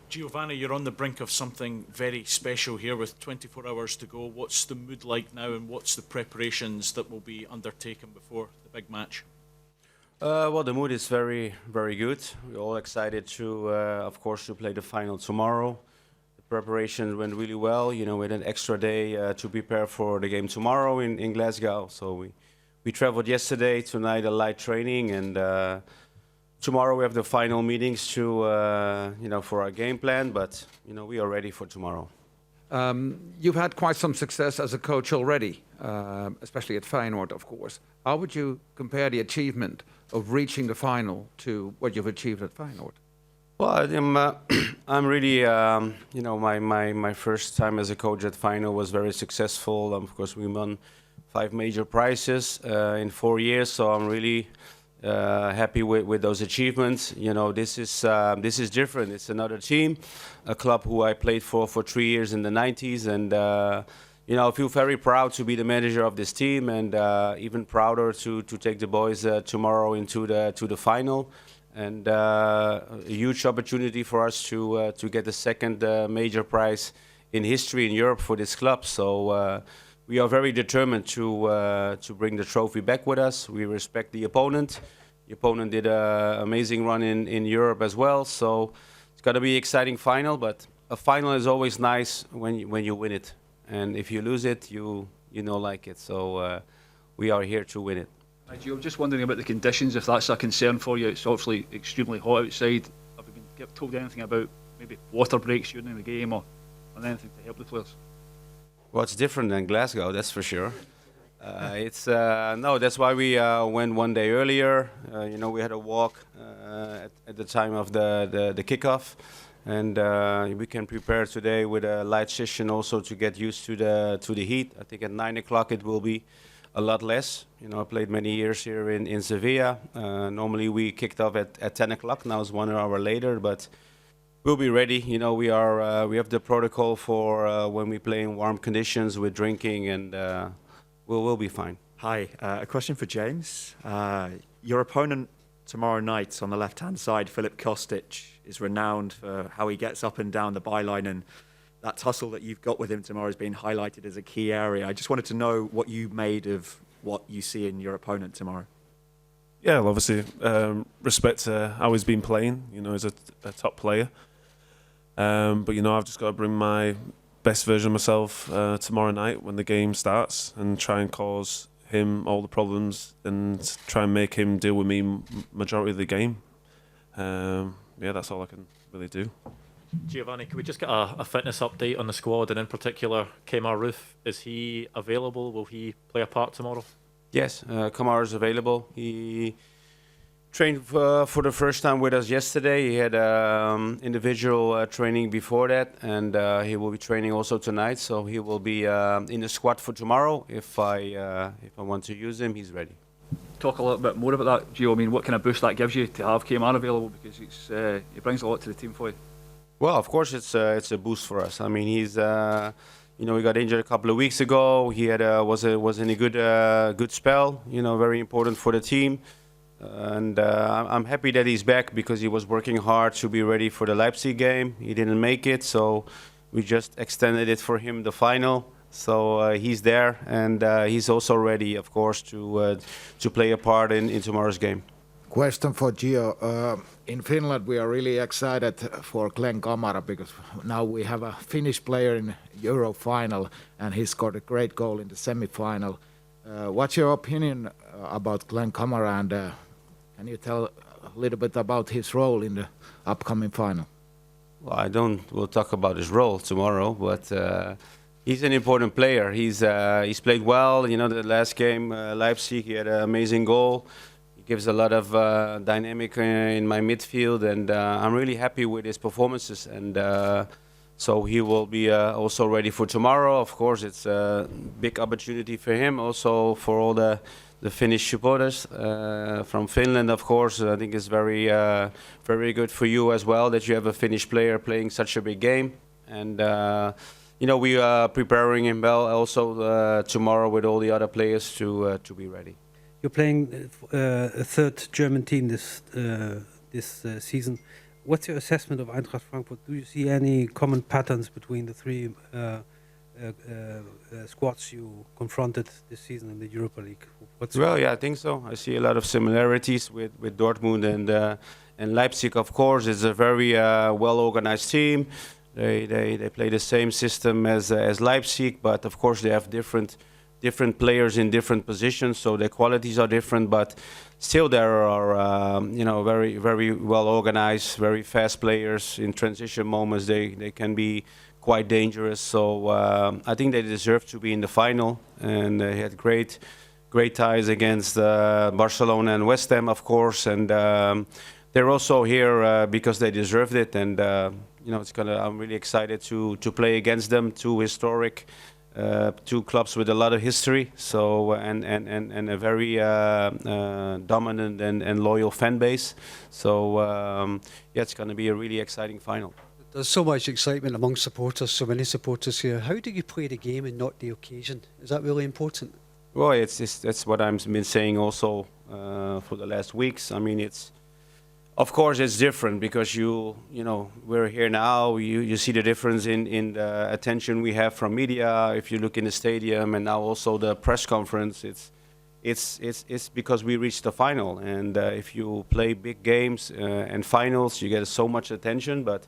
Giovanni, you're on the brink of something very special here with 24 hours to go. What's the mood like now, and what's the preparations that will be undertaken before the big match? Well, the mood is very, very good. We're all excited to, of course, to play the final tomorrow. The preparation went really well. You know, with an extra day to prepare for the game tomorrow in Glasgow. So we traveled yesterday, tonight a light training, and tomorrow we have the final meetings to, you know, for our game plan. But you know, we are ready for tomorrow. You've had quite some success as a coach already, especially at Feyenoord, of course. How would you compare the achievement of reaching the final to what you've achieved at Feyenoord? Well, I'm really, you know, my first time as a coach at Feyenoord was very successful. Of course, we won 5 major prizes in 4 years, so I'm really happy with those achievements. You know, this is different. It's another team, a club who I played for 3 years in the 90s, and you know, I feel very proud to be the manager of this team, and even prouder to take the boys tomorrow into the final, and a huge opportunity for us to get the second major prize in history in Europe for this club. So. We are very determined to bring the trophy back with us. We respect the opponent. The opponent did an amazing run in Europe as well. So it's going to be an exciting final. But a final is always nice when you win it. And if you lose it, you don't like it. So we are here to win it. I'm just wondering about the conditions, if that's a concern for you. It's obviously extremely hot outside. Have you been told anything about maybe water breaks during the game or anything to help the players? Well, it's different than Glasgow, that's for sure. It's no, that's why we went one day earlier. You know, we had a walk at the time of the kickoff, and we can prepare today with a light session also to get used to the heat. I think at 9 o'clock it will be a lot less. You know, I played many years here in Sevilla. Normally we kicked off at 10 o'clock. Now it's 1 hour later, but. We'll be ready. You know, we have the protocol for when we play in warm conditions with drinking, and we'll be fine. Hi, a question for James. Your opponent tomorrow night on the left-hand side, Filip Kostic, is renowned for how he gets up and down the byline, and that tussle that you've got with him tomorrow has been highlighted as a key area. I just wanted to know what you made of what you see in your opponent tomorrow. Yeah, well, obviously, respect to how he's been playing. You know, he's a top player. But you know, I've just got to bring my best version of myself tomorrow night when the game starts, and try and cause him all the problems and try and make him deal with me majority of the game. Yeah, that's all I can really do. Giovanni, can we just get a fitness update on the squad, and in particular Kemar Roof? Is he available? Will he play a part tomorrow? Yes, Kemar is available. He trained for the first time with us yesterday. He had individual training before that, and he will be training also tonight. So he will be in the squad for tomorrow. If I want to use him, he's ready. Talk a little bit more about that, Gio. I mean, what kind of boost that gives you to have Kemar available, because he brings a lot to the team for you. Well, of course, it's a boost for us. I mean, he's you know, he got injured a couple of weeks ago. He had was in a good spell. You know, very important for the team. And I'm happy that he's back, because he was working hard to be ready for the Leipzig game. He didn't make it, so we just extended it for him, the final. So he's there, and he's also ready, of course, to play a part in tomorrow's game. Question for Gio. In Finland, we are really excited for Glenn Kamara, because now we have a Finnish player in Euro final, and he scored a great goal in the semi-final. What's your opinion about Glenn Kamara, and can you tell a little bit about his role in the upcoming final? Well, we'll talk about his role tomorrow, but he's an important player. He's played well. You know, the last game, Leipzig, he had an amazing goal. He gives a lot of dynamic in my midfield, and I'm really happy with his performances. And so he will be also ready for tomorrow. Of course, it's a big opportunity for him, also for all the Finnish supporters from Finland. Of course, I think it's very good for you as well that you have a Finnish player playing such a big game. And you know, we are preparing him well also tomorrow with all the other players to be ready. You're playing a third German team this season. what's your assessment of Eintracht Frankfurt? Do you see any common patterns between the three squads you confronted this season in the Europa League? Well, yeah, I think so. I see a lot of similarities with Dortmund and Leipzig. Of course, it's a very well-organized team. They play the same system as Leipzig, but of course they have different players in different positions, so their qualities are different. But still, there are very very well-organized, very fast players. In transition moments, they can be quite dangerous. So I think they deserve to be in the final, and they had great ties against Barcelona and West Ham, of course, and they're also here because they deserved it. And I'm really excited to play against them. Two historic, two clubs with a lot of history. So and a very dominant and loyal fan base. So it's going to be a really exciting final. There's so much excitement among supporters, so many supporters here. How do you play the game and not the occasion? Is that really important? Well, that's what I've been saying also for the last weeks. I mean, of course it's different because we're here now. You see the difference in the attention we have from media. If you look in the stadium and now also the press conference, it's because we reached the final. And if you play big games and finals, you get so much attention. But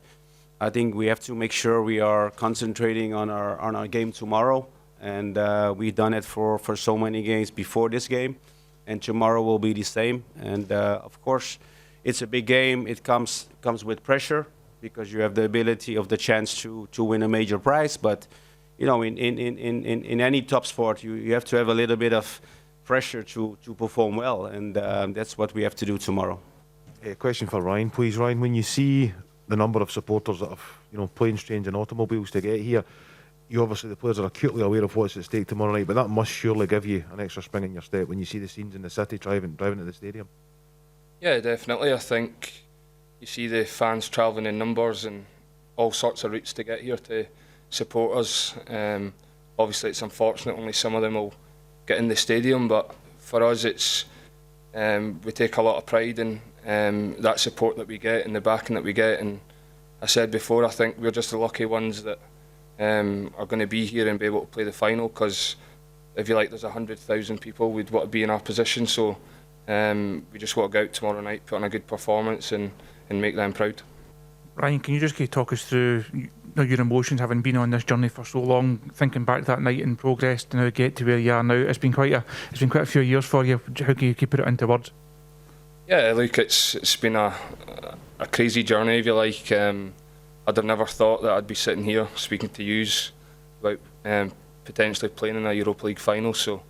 I think we have to make sure we are concentrating on our game tomorrow. And we've done it for so many games before this game, and tomorrow will be the same. And of course, it's a big game. It comes with pressure because you have the ability of the chance to win a major prize. But in any top sport, you have to have a little bit of pressure to perform well, and that's what we have to do tomorrow. A question for Ryan, please. Ryan, when you see the number of supporters that have planes, trains, and automobiles to get here, the players are acutely aware of what's at stake tomorrow night, but that must surely give you an extra spring in your step when you see the scenes in the city driving to the stadium. Yeah, definitely. I think you see the fans travelling in numbers and all sorts of routes to get here to support us. Obviously, it's unfortunate only some of them will get in the stadium, but for us, we take a lot of pride in that support that we get and the backing that we get. And I said before, I think we're just the lucky ones that are going to be here and be able to play the final, because if you like, there's 100,000 people we'd want to be in our position. So we just want to go out tomorrow night, put on a good performance and make them proud. Ryan, can you just talk us through your emotions, having been on this journey for so long, thinking back that night in progress to now get to where you are now? It's been quite a few years for you. How can you put it into words? Yeah, look, it's been a crazy journey, if you like. I'd have never thought that I'd be sitting here speaking to yous about potentially playing in a Europa League final. So,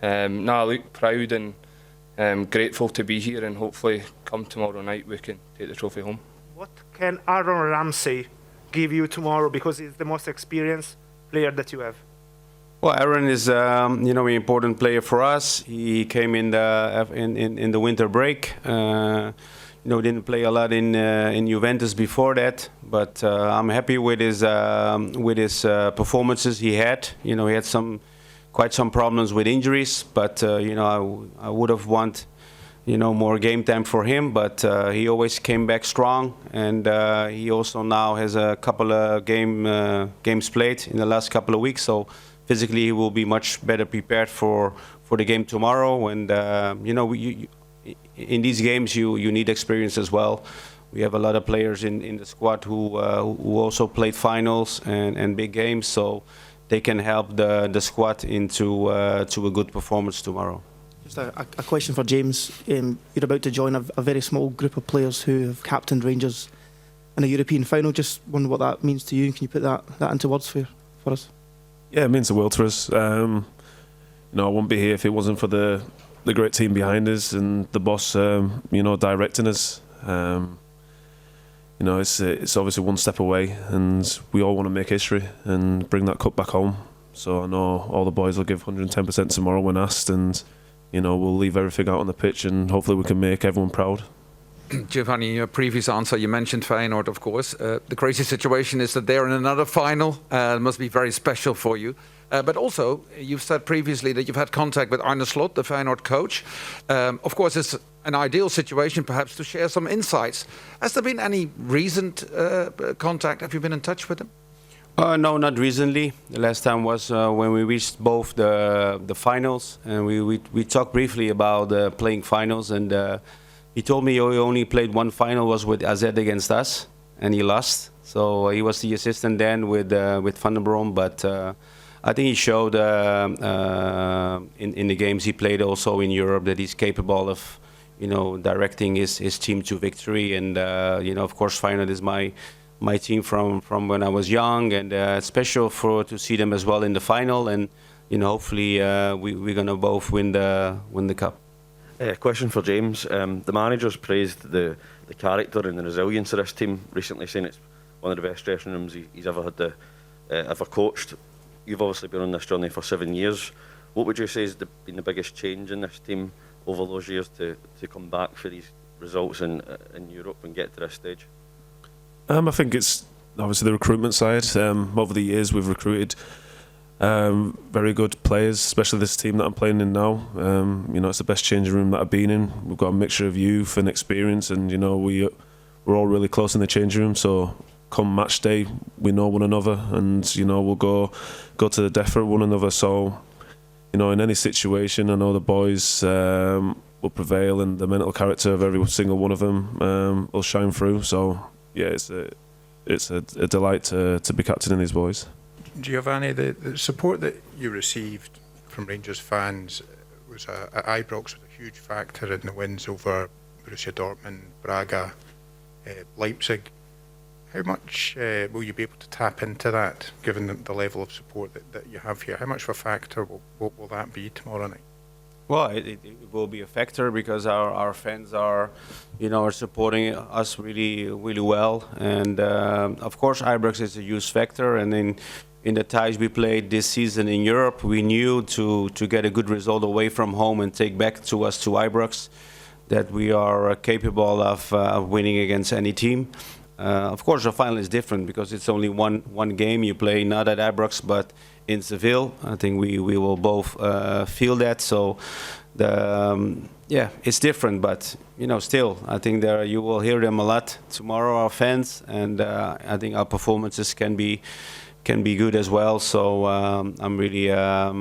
I look proud and grateful to be here, and hopefully come tomorrow night we can take the trophy home. What can Aaron Ramsey give you tomorrow, because he's the most experienced player that you have? Well, Aaron is an important player for us. He came in the winter break. Didn't play a lot in Juventus before that, but I'm happy with his performances he had. He had quite some problems with injuries, but I would have wanted more game time for him, but he always came back strong, and he also now has a couple of games played in the last couple of weeks, so physically he will be much better prepared for the game tomorrow. And in these games you need experience as well. We have a lot of players in the squad who also played finals and big games, so they can help the squad into a good performance tomorrow. Just a question for James. You're about to join a very small group of players who have captained Rangers in a European final. Just wonder what that means to you. Can you put that into words for us? Yeah, it means the world to us. I wouldn't be here if it wasn't for the great team behind us and the boss, directing us. It's obviously one step away, and we all want to make history and bring that cup back home. So I know all the boys will give 110% tomorrow when asked, and we'll leave everything out on the pitch, and hopefully we can make everyone proud. Giovanni, in your previous answer, you mentioned Feyenoord, of course. The crazy situation is that they're in another final. It must be very special for you. But also, you've said previously that you've had contact with Arne Slot, the Feyenoord coach. Of course, it's an ideal situation perhaps to share some insights. Has there been any recent contact? Have you been in touch with him? No, not recently. The last time was when we reached both the finals, and we talked briefly about playing finals, and he told me he only played one final, was with AZ against us, and he lost. So he was the assistant then with Van der Brom, but I think he showed in the games he played also in Europe that he's capable of, directing his team to victory. And of course, Feyenoord is my team from when I was young, and it's special to see them as well in the final. And hopefully we're gonna both win the cup. Question for James. The manager's praised the character and the resilience of this team recently, saying it's one of the best dressing rooms he's ever had ever coached. You've obviously been on this journey for 7 years. What would you say has been the biggest change in this team over those years to come back for these results in Europe and get to this stage? I think it's obviously the recruitment side. Over the years, we've recruited very good players, especially this team that I'm playing in now. It's the best changing room that I've been in. We've got a mixture of youth and experience, and we're all really close in the changing room. So come match day, we know one another, and we'll go to the death for one another. So in any situation, I know the boys will prevail, and the mental character of every single one of them will shine through. So yeah, it's a delight to be captaining these boys. Giovanni, the support that you received from Rangers fans was at Ibrox was a huge factor in the wins over Borussia Dortmund, Braga, Leipzig. How much will you be able to tap into that, given the level of support that you have here? How much of a factor will that be tomorrow night? Well, it will be a factor because our fans are supporting us really, really well. And of course, Ibrox is a huge factor. And in the ties we played this season in Europe, we knew to get a good result away from home and take back to Ibrox that we are capable of winning against any team. Of course, the final is different because it's only one game you play, not at Ibrox, but in Seville. I think we will both feel that. So, it's different, but still, I think you will hear them a lot tomorrow, our fans, and I think our performances can be good as well. So I'm really, I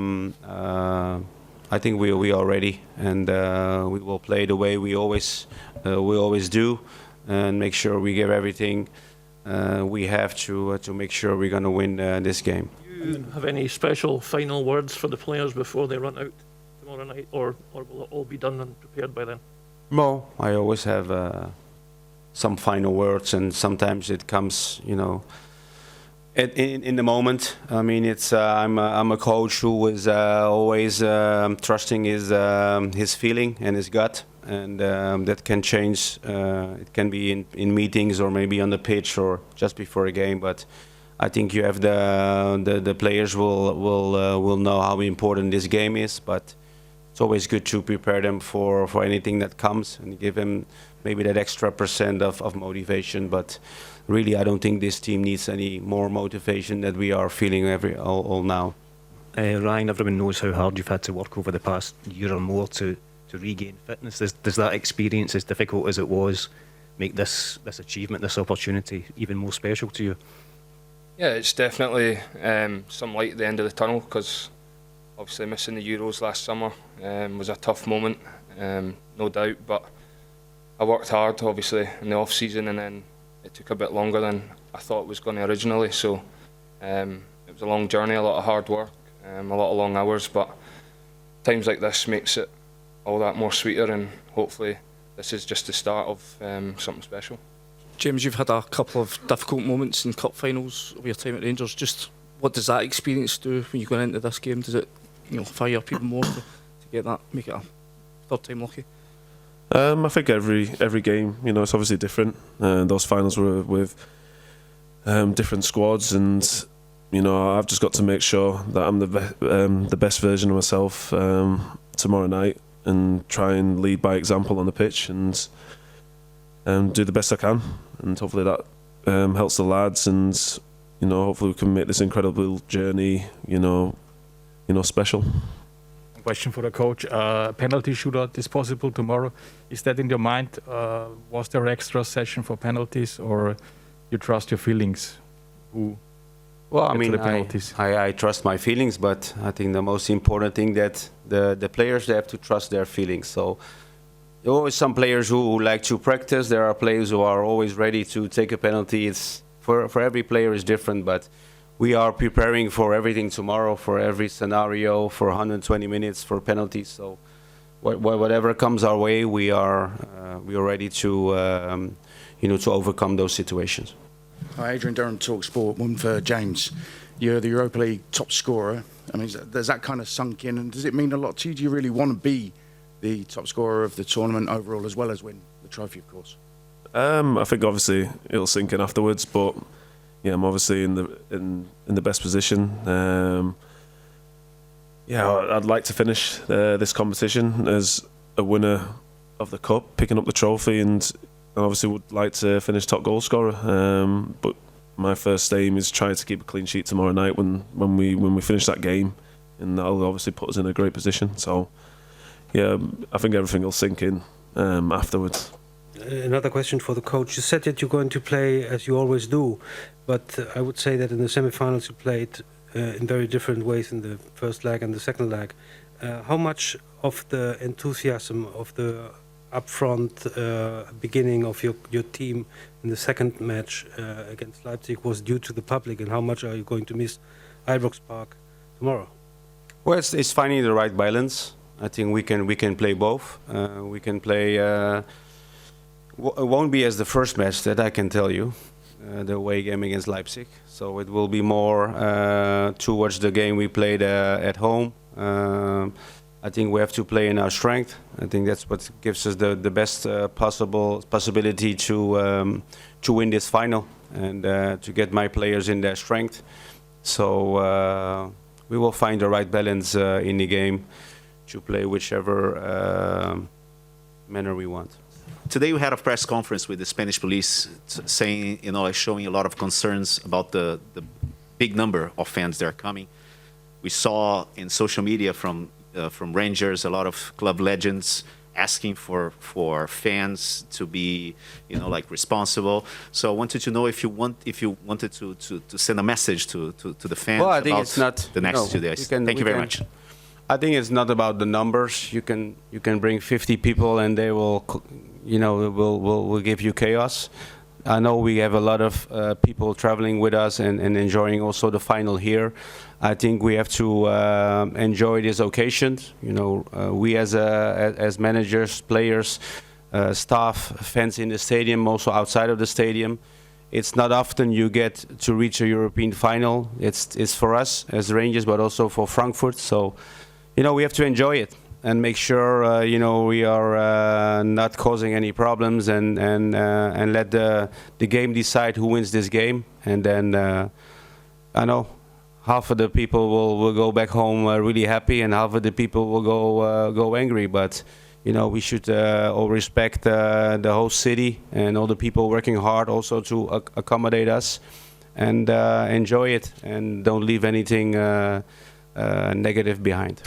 think we are ready, and we will play the way we always do. And make sure we give everything we have to make sure we're going to win this game. Do you have any special final words for the players before they run out tomorrow night, or will it all be done and prepared by then? No, I always have some final words, and sometimes it comes, in the moment. I mean, it's I'm a coach who is always trusting his feeling and his gut. And that can change. It can be in meetings or maybe on the pitch or just before a game. But I think you have the players will know how important this game is. But it's always good to prepare them for anything that comes and give them maybe that extra % of motivation. But really, I don't think this team needs any more motivation that we are feeling all now. Ryan, everyone knows how hard you've had to work over the past year or more to regain fitness. Does that experience, as difficult as it was, make this achievement, this opportunity, even more special to you? Yeah, it's definitely some light at the end of the tunnel, because obviously missing the Euros last summer was a tough moment, no doubt, but I worked hard obviously in the off season, and then it took a bit longer than I thought it was going to originally. So it was a long journey, a lot of hard work, a lot of long hours, but times like this makes it all that more sweeter, and hopefully this is just the start of something special. James, you've had a couple of difficult moments in cup finals over your time at Rangers. Just what does that experience do when you go into this game? Does it fire up even more to get that, make it a third time lucky? I think every game, it's obviously different. Those finals were with different squads, and I've just got to make sure that I'm the best version of myself tomorrow night, and try and lead by example on the pitch, and do the best I can, and hopefully that helps the lads, and hopefully we can make this incredible journey special. Question for the coach. Penalty shootout is possible tomorrow. Is that in your mind? Was there extra session for penalties, or you trust your feelings? Well, I gets mean, the penalties? I trust my feelings, but I think the most important thing that the players, they have to trust their feelings. So there are always some players who like to practice. There are players who are always ready to take a penalty. It's for every player is different, but we are preparing for everything tomorrow, for every scenario, for 120 minutes, for penalties. So whatever comes our way, we are ready to to overcome those situations. Hi, Adrian Durham, TalkSport. One for James. You're the Europa League top scorer. I mean, does that kind of sunk in, and does it mean a lot to you? Do you really want to be the top scorer of the tournament overall, as well as win the trophy, of course? I think obviously it'll sink in afterwards, but yeah, I'm obviously in the best position. I'd like to finish this competition as a winner of the cup, picking up the trophy, and obviously would like to finish top goal scorer. But my first aim is trying to keep a clean sheet tomorrow night when we finish that game, and that'll obviously put us in a great position. So yeah, I think everything will sink in afterwards. Another question for the coach. You said that you're going to play as you always do, but I would say that in the semi-finals you played in very different ways in the first leg and the second leg. How much of the enthusiasm of the upfront beginning of your team in the second match against Leipzig was due to the public, and how much are you going to miss Ibrox Park tomorrow? Well, it's finding the right balance. I think we can play both. We can play. It won't be as the first match, that I can tell you, the away game against Leipzig. So it will be more towards the game we played at home. I think we have to play in our strength. I think that's what gives us the best possibility to win this final and to get my players in their strength. So we will find the right balance in the game to play whichever manner we want. Today we had a press conference with the Spanish police saying, showing a lot of concerns about the big number of fans that are coming. We saw in social media from Rangers a lot of club legends asking for fans to be responsible. So I wanted to know if you wanted to send a message to the fans about the next 2 days. Thank you very much. I think it's not about the numbers. You can bring 50 people and they will will give you chaos. I know we have a lot of people traveling with us and enjoying also the final here. I think we have to enjoy this occasion. We as managers, players, staff, fans in the stadium, also outside of the stadium. It's not often you get to reach a European final. It's for us as Rangers, but also for Frankfurt. So, we have to enjoy it and make sure we are not causing any problems and let the game decide who wins this game. And then I know half of the people will go back home really happy, and half of the people will go angry. But we should all respect the whole city and all the people working hard also to accommodate us, and enjoy it, and don't leave anything negative behind.